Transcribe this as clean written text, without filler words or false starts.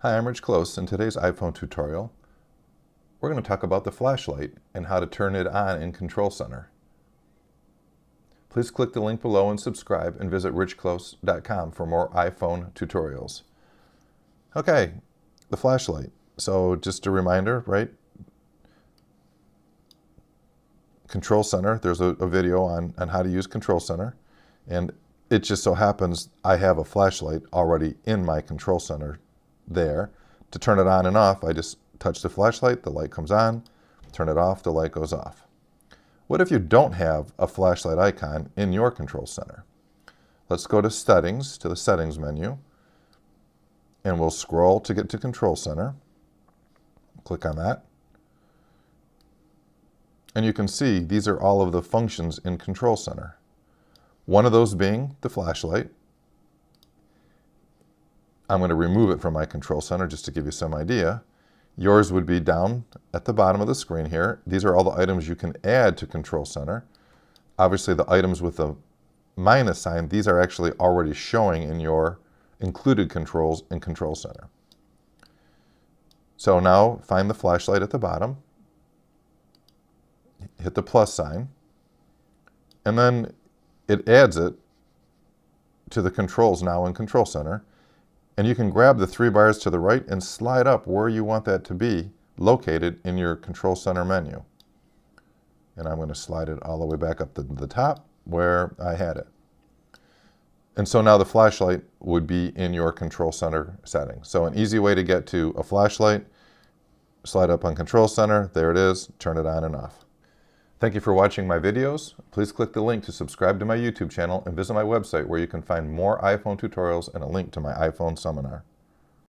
Hi, I'm Rich Close. In today's iPhone tutorial, we're going to talk about the flashlight and how to turn it on in Control Center. Please click the link below and subscribe, and visit richclose.com for more iPhone tutorials. Okay, the flashlight. So just a reminder, right? Control Center, there's a video on how to use Control Center, and it just so happens I have a flashlight already in my Control Center there. To turn it on and off, I just touch the flashlight, the light comes on, turn it off, the light goes off. What if you don't have a flashlight icon in your Control Center? Let's go to Settings, to the Settings menu, and we'll scroll to get to Control Center. Click on that. And you can see these are all of the functions in Control Center. One of those being the flashlight. I'm going to remove it from my Control Center just to give you some idea. Yours would be down at the bottom of the screen here. These are all the items you can add to Control Center. Obviously the items with the minus sign, these are actually already showing in your included controls in Control Center. So now find the flashlight at the bottom, hit the plus sign, and then it adds it to the controls now in Control Center. And you can grab the three bars to the right and slide up where you want that to be located in your Control Center menu. And I'm going to slide it all the way back up to the top where I had it. And so now the flashlight would be in your Control Center settings. So an easy way to get to a flashlight, slide up on Control Center, there it is, turn it on and off. Thank you for watching my videos. Please click the link to subscribe to my YouTube channel and visit my website where you can find more iPhone tutorials and a link to my iPhone seminar.